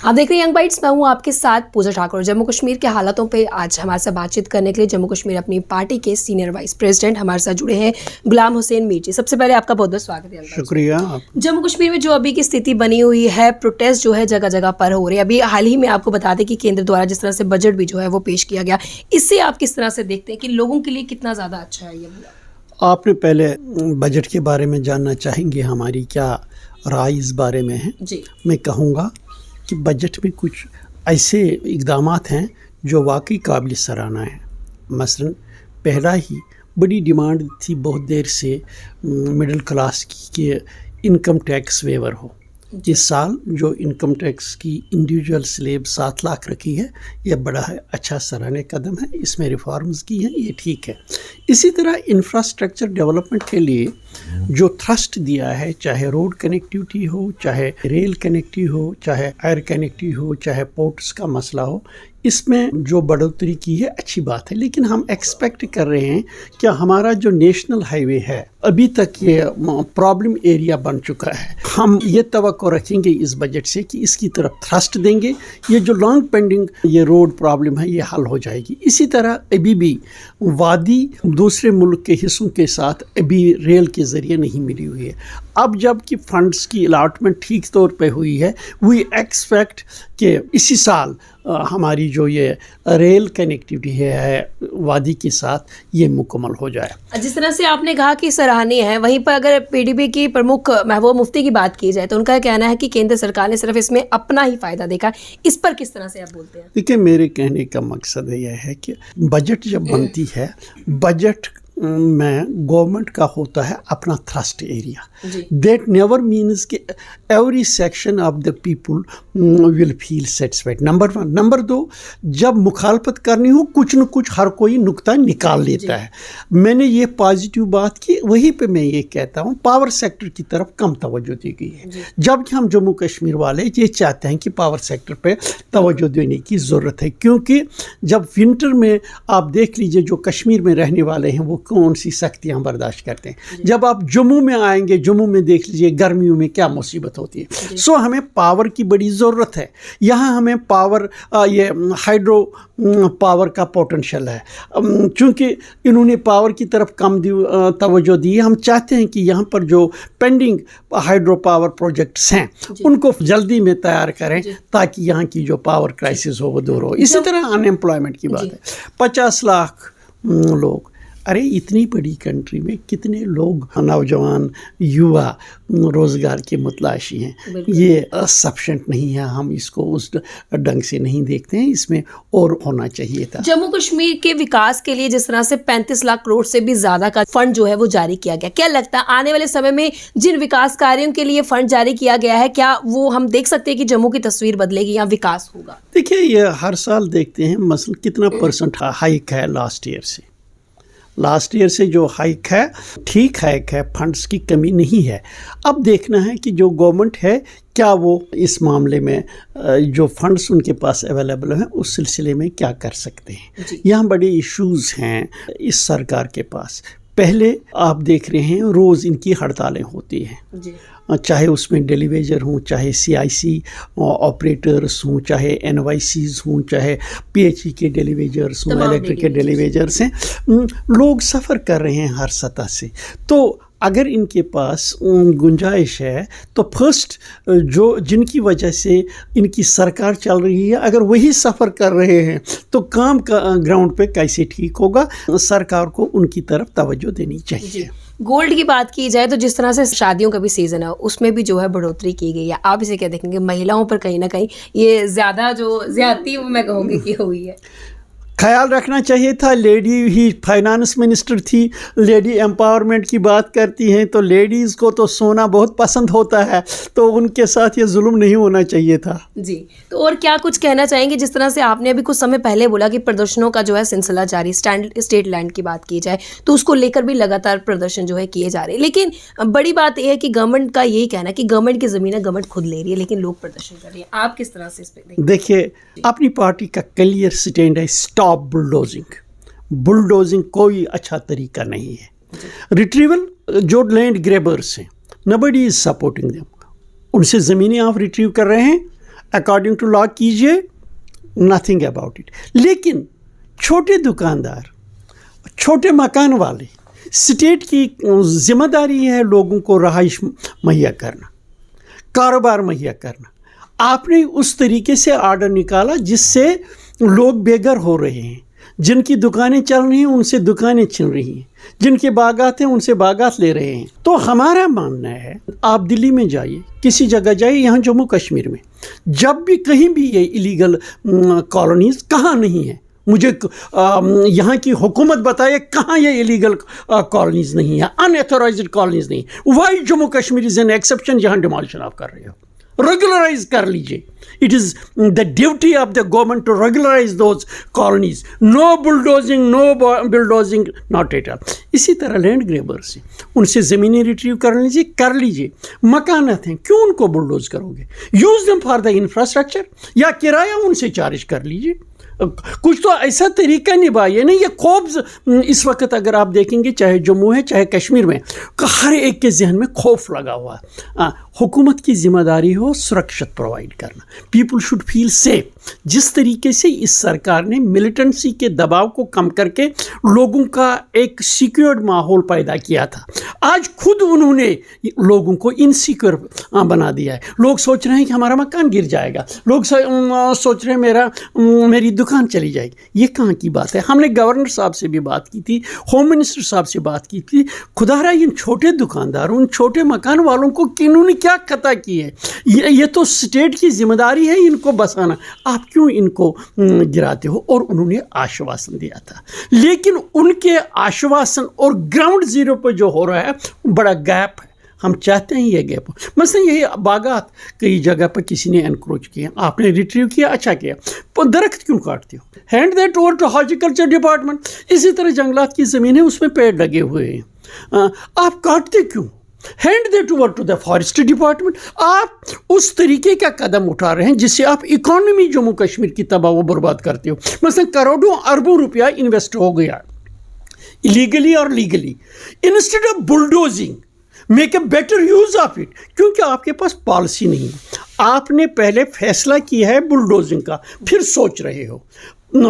आप देख रहे हैं यंग बाइट्स, मैं हूँ आपके साथ पूजा ठाकुर। जम्मू कश्मीर के हालातों पे आज हमारे साथ बातचीत करने के लिए जम्मू कश्मीर अपनी पार्टी के सीनियर वाइस प्रेसिडेंट हमारे साथ जुड़े हैं गुलाम हुसैन मीर जी। सबसे पहले आपका बहुत बहुत स्वागत है। शुक्रिया। जम्मू कश्मीर में जो अभी की स्थिति बनी हुई है, प्रोटेस्ट जो है जगह जगह पर हो रहे हैं। अभी हाल ही में आपको बता दें कि केंद्र द्वारा जिस तरह से बजट भी जो है वो पेश किया गया, इससे आप किस तरह से देखते हैं कि लोगों के लिए कितना ज़्यादा अच्छा है ये? आपने पहले बजट के बारे में जानना चाहेंगे हमारी क्या राय इस बारे में है जी। मैं कहूँगा कि बजट में कुछ ऐसे इक़दामात हैं जो वाकई काबिल सराहना है। मसलन पहला ही बड़ी डिमांड थी बहुत देर से मिडिल क्लास की कि इनकम टैक्स वेवर हो। इस साल जो इनकम टैक्स की इंडिविजुअल स्लैब 7 लाख रखी है, यह बड़ा है अच्छा सराहनीय कदम है। इसमें रिफॉर्म्स की हैं, ये ठीक है। इसी तरह इंफ्रास्ट्रक्चर डेवलपमेंट के लिए जो थ्रस्ट दिया है, चाहे रोड कनेक्टिविटी हो, चाहे रेल कनेक्टिविटी हो, चाहे एयर कनेक्टिविटी हो, चाहे पोर्ट्स का मसला हो, इसमें जो बढ़ोतरी की है अच्छी बात है। लेकिन हम एक्सपेक्ट कर रहे हैं कि हमारा जो नेशनल हाईवे है अभी तक ये प्रॉब्लम एरिया बन चुका है। हम ये तवक्को रखेंगे इस बजट से कि इसकी तरफ थ्रस्ट देंगे, ये जो लॉन्ग पेंडिंग ये रोड प्रॉब्लम है ये हल हो जाएगी। इसी तरह अभी भी वादी दूसरे मुल्क के हिस्सों के साथ अभी रेल के ज़रिए नहीं मिली हुई है। अब जबकि फंड्स की अलाटमेंट ठीक तौर पे हुई है, वी एक्सपेक्ट कि इसी साल हमारी जो ये रेल कनेक्टिविटी है वादी के साथ ये मुकम्मल हो जाए। जिस तरह से आपने कहा कि सराहनीय है, वहीं पर अगर पीडीपी की प्रमुख महबूबा मुफ्ती की बात की जाए तो उनका कहना है कि केंद्र सरकार ने सिर्फ इसमें अपना ही फ़ायदा देखा। इस पर किस तरह से आप बोलते हैं? देखिए, मेरे कहने का मकसद यह है कि बजट जब बनती है, बजट में गवर्नमेंट का होता है अपना thrust area. That never means कि every section of the people will feel satisfied. Number 1। Number 2, जब मुखालफत करनी हो कुछ न कुछ हर कोई नुक्ता निकाल लेता है। मैंने ये पॉजिटिव बात की, वहीं पे मैं ये कहता हूँ पावर सेक्टर की तरफ कम तवज्जो दी गई है, जबकि हम जम्मू कश्मीर वाले ये चाहते हैं कि पावर सेक्टर पे तवज्जो देने की ज़रूरत है। क्योंकि जब विंटर में आप देख लीजिए जो कश्मीर में रहने वाले हैं वो कौन सी सख्तियाँ बर्दाश्त करते हैं। जब आप जम्मू में आएंगे, जम्मू में देख लीजिए गर्मियों में क्या मुसीबत होती है। सो हमें पावर की बड़ी ज़रूरत है। यहाँ हमें पावर ये हाइड्रो पावर का पोटेंशियल है। चूँकि इन्होंने पावर की तरफ कम तवज्जो दी है, हम चाहते हैं कि यहाँ पर जो पेंडिंग हाइड्रो पावर प्रोजेक्ट्स हैं उनको जल्दी में तैयार करें ताकि यहाँ की जो पावर क्राइसिस हो वो दूर हो। इसी तरह अनएम्प्लॉयमेंट की बात है। 50 लाख लोग, अरे इतनी बड़ी कंट्री में कितने लोग नौजवान युवा रोज़गार के मुतलाशी हैं, ये सफिशिएंट नहीं है। हम इसको उस ढंग से नहीं देखते हैं, इसमें और होना चाहिए था। जम्मू कश्मीर के विकास के लिए जिस तरह से 35 लाख करोड़ से भी ज़्यादा का फंड जो है वो जारी किया गया, क्या लगता है आने वाले समय में जिन विकास कार्यों के लिए फंड जारी किया गया है, क्या वो हम देख सकते हैं कि जम्मू की तस्वीर बदलेगी या विकास होगा? देखिए, ये हर साल देखते हैं मसलन कितना परसेंट हाइक है लास्ट ईयर से जो हाइक है ठीक हाइक है, फंड्स की कमी नहीं है। अब देखना है कि जो गवर्नमेंट है क्या वो इस मामले में जो फंड्स उनके पास अवेलेबल हैं उस सिलसिले में क्या कर सकते हैं। यहाँ बड़े इश्यूज़ हैं इस सरकार के पास। पहले आप देख रहे हैं रोज़ इनकी हड़तालें होती हैं, चाहे उसमें डेलीवेजर हों, चाहे CIC ऑपरेटर्स हों, चाहे NYCs हों, चाहे PHE के डेलीवेजर्स हों, इलेक्ट्रिक के डेलीवेजर्स हैं। लोग सफ़र कर रहे हैं हर सतह से। तो अगर इनके पास गुंजाइश है तो फर्स्ट जो जिनकी वजह से इनकी सरकार चल रही है, अगर वही सफ़र कर रहे हैं तो काम का ग्राउंड पे कैसे ठीक होगा। सरकार को उनकी तरफ तवज्जो देनी चाहिए। गोल्ड की बात की जाए तो जिस तरह से शादियों का भी सीज़न है उसमें भी जो है बढ़ोतरी की गई है, आप इसे क्या देखेंगे? महिलाओं पर कहीं ना कहीं ये ज़्यादा जो ज़्यादती वो मैं कहूँगी कि हुई है। ख्याल रखना चाहिए था। लेडी ही फाइनेंस मिनिस्टर थी, लेडी एम्पावरमेंट की बात करती हैं तो लेडीज़ को तो सोना बहुत पसंद होता है, तो उनके साथ ये जुल्म नहीं होना चाहिए था। जी, तो और क्या कुछ कहना चाहेंगे? जिस तरह से आपने अभी कुछ समय पहले बोला कि प्रदर्शनों का जो है सिलसिला जारी, स्टेट लैंड की बात की जाए तो उसको लेकर भी लगातार प्रदर्शन जो है किए जा रहे हैं, लेकिन बड़ी बात यह है कि गवर्नमेंट का यही कहना है कि गवर्नमेंट की ज़मीन गवर्नमेंट खुद ले रही है, लेकिन लोग प्रदर्शन कर रहे हैं। आप किस तरह से इस पर देखिए, अपनी पार्टी का क्लियर स्टैंड है, स्टॉप बुलडोजिंग कोई अच्छा तरीका नहीं है। रिट्रीवल जो लैंड ग्रेबर्स हैं, नबडी इज सपोर्टिंग देम, उनसे ज़मीनें आप रिट्रीव कर रहे हैं, अकॉर्डिंग टू लॉ कीजिए, नथिंग अबाउट इट। लेकिन छोटे दुकानदार, छोटे मकान वाले, स्टेट की जिम्मेदारी है लोगों को रहाइश मुहैया करना, कारोबार मुहैया करना। आपने उस तरीके से आर्डर निकाला जिससे लोग बेघर हो रहे हैं, जिनकी दुकानें चल रही हैं उनसे दुकानें छिन रही हैं, जिनके बागात हैं उनसे बागात ले रहे हैं। तो हमारा मानना है, आप दिल्ली में जाइए, किसी जगह जाइए, यहाँ जम्मू कश्मीर में जब भी कहीं भी ये इलीगल कॉलोनीज कहाँ नहीं है, मुझे यहाँ की हुकूमत बताए कहाँ ये इलीगल कॉलोनीज नहीं है, अनएथोराइज्ड कॉलोनीज नहीं। Why Jammu Kashmir is an exception जहाँ डिमोलिशन आप कर रहे हो? रेगुलराइज कर लीजिए। It is the duty of the government to regularise those colonies. No bulldozing, no bulldozing, not at all. इसी तरह लैंड ग्रेबर से उनसे ज़मीनें रिट्रीव कर लीजिए। मकानात हैं, क्यों उनको बुलडोज करोगे? Use them for the infrastructure, या किराया उनसे चार्ज कर लीजिए। कुछ तो ऐसा तरीका निभाइए। नहीं, ये खौफ इस वक्त अगर आप देखेंगे, चाहे जम्मू है चाहे कश्मीर में, हर एक के जहन में खौफ लगा हुआ है। हुकूमत की जिम्मेदारी हो सुरक्षा प्रोवाइड करना, पीपल शुड फील सेफ। जिस तरीके से इस सरकार ने मिलिटेंसी के दबाव को कम करके लोगों का एक सिक्योर्ड माहौल पैदा किया था, आज खुद उन्होंने लोगों को इनसिक्योर बना दिया है। लोग सोच रहे हैं कि हमारा मकान गिर जाएगा, लोग सोच रहे हैं मेरी दुकान चली जाएगी। ये कहाँ की बात है? हमने गवर्नर साहब से भी बात की थी, होम मिनिस्टर साहब से बात की थी। खुदारा इन छोटे दुकानदारों, उन छोटे मकान वालों को इन्होंने क्या खता की है? ये तो स्टेट की जिम्मेदारी है इनको बसाना, आप क्यों इनको गिराते हो? और उन्होंने आश्वासन दिया था, लेकिन उनके आश्वासन और ग्राउंड जीरो पर जो हो रहा है बड़ा गैप है। हम चाहते हैं ये गैप हो। मसलन यही बागात कई जगह पर किसी ने एनक्रोच किया, आपने रिट्रीव किया, अच्छा किया, पर दरख्त क्यों काटते हो? Hand that over to horticulture department. इसी तरह जंगलात की ज़मीन है, उसमें पेड़ लगे हुए हैं, आप काटते क्यों? Hand that over to the forestry department. आप उस तरीके का कदम उठा रहे हैं जिससे आप इकोनॉमी जम्मू कश्मीर की तबाह व बर्बाद करते हो। मसलन करोड़ों अरबों रुपया इन्वेस्ट हो गया इलीगली और legally. Instead of bulldozing, make a better use of it, क्योंकि आपके पास पॉलिसी नहीं है। आपने पहले फैसला किया है बुलडोजिंग का, फिर सोच रहे हो।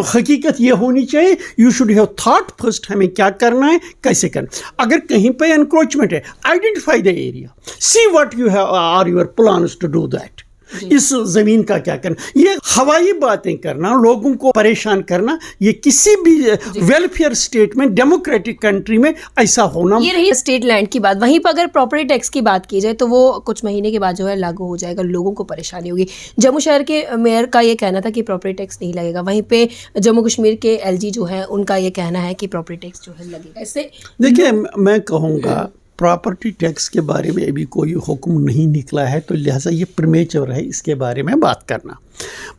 हकीकत ये होनी चाहिए, you should have thought first, हमें क्या करना है, कैसे करना। अगर कहीं पे एनक्रोचमेंट है, identify the area, see what you have are your plans to do that. इस ज़मीन का क्या करना? ये हवाई बातें करना, लोगों को परेशान करना, ये किसी भी वेलफेयर स्टेट में, डेमोक्रेटिक कंट्री में ऐसा होना। ये रही स्टेट लैंड की बात। वहीं पर अगर प्रॉपर्टी टैक्स की बात की जाए तो वो कुछ महीने के बाद जो है लागू हो जाएगा, लोगों को परेशानी होगी। जम्मू शहर के मेयर का ये कहना था कि प्रॉपर्टी टैक्स नहीं लगेगा, वहीं पे जम्मू कश्मीर के एलजी जो है उनका ये कहना है कि प्रॉपर्टी टैक्स जो है लगेगा। इससे देखिए, मैं कहूँगा प्रॉपर्टी टैक्स के बारे में अभी कोई हुक्म नहीं निकला है, तो लिहाजा ये प्रीमेच्योर है इसके बारे में बात करना।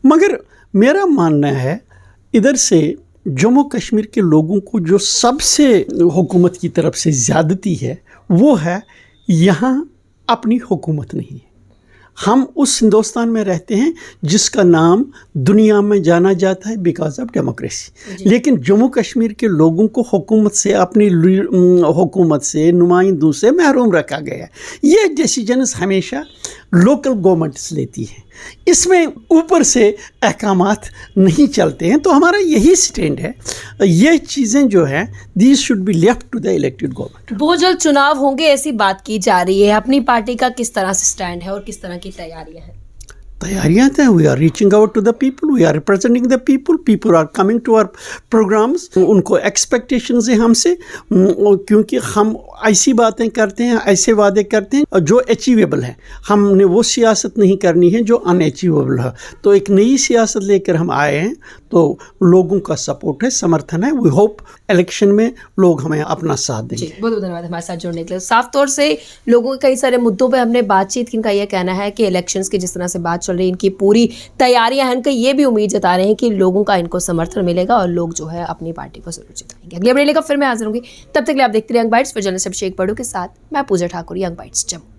मगर मेरा मानना है, इधर से जम्मू कश्मीर के लोगों को जो सबसे हुकूमत की तरफ से ज़्यादती है वो है यहाँ अपनी हुकूमत नहीं है। हम उस हिंदुस्तान में रहते हैं जिसका नाम दुनिया में जाना जाता है बिकॉज ऑफ डेमोक्रेसी, लेकिन जम्मू कश्मीर के लोगों को हुकूमत से, अपनी हुकूमत से, नुमाइंदों से महरूम रखा गया है। ये डिसीजंस हमेशा लोकल गवर्नमेंट्स लेती हैं, इसमें ऊपर से अहकामात नहीं चलते हैं। तो हमारा यही स्टैंड है, ये चीज़ें जो हैं these should be left to the elected government. बहुत जल्द चुनाव होंगे ऐसी बात की जा रही है, अपनी पार्टी का किस तरह से स्टैंड है और किस तरह की तैयारियां हैं? तैयारियाँ हैं, we are reaching out to the people, we are representing the people, people are coming to our programmes. उनको एक्सपेक्टेशंस हैं हमसे, क्योंकि हम ऐसी बातें करते हैं, ऐसे वादे करते हैं जो अचीवेबल हैं। हमने वो सियासत नहीं करनी है जो अनअचीवेबल है। तो एक नई सियासत लेकर हम आए हैं, तो लोगों का सपोर्ट है, समर्थन है। वी होप इलेक्शन में लोग हमें अपना साथ देंगे। बहुत बहुत धन्यवाद हमारे साथ जुड़ने के लिए। साफ तौर से लोगों के कई सारे मुद्दों पे हमने बातचीत की। इनका यह कहना है कि इलेक्शंस की जिस तरह से बात चल रही है, इनकी पूरी तैयारियां हैं। इनका ये भी उम्मीद जता रहे हैं कि लोगों का इनको समर्थन मिलेगा और लोग जो है अपनी पार्टी को जरूर जिताएंगे। अगले अपडेट लेकर फिर मैं हाजिर होंगी, तब तक के लिए आप देखते रहिए यंग बाइट्स। फिर जर्नलिस्ट अभिषेक बड़ू के साथ मैं पूजा ठाकुर, यंग बाइट्स जम्मू।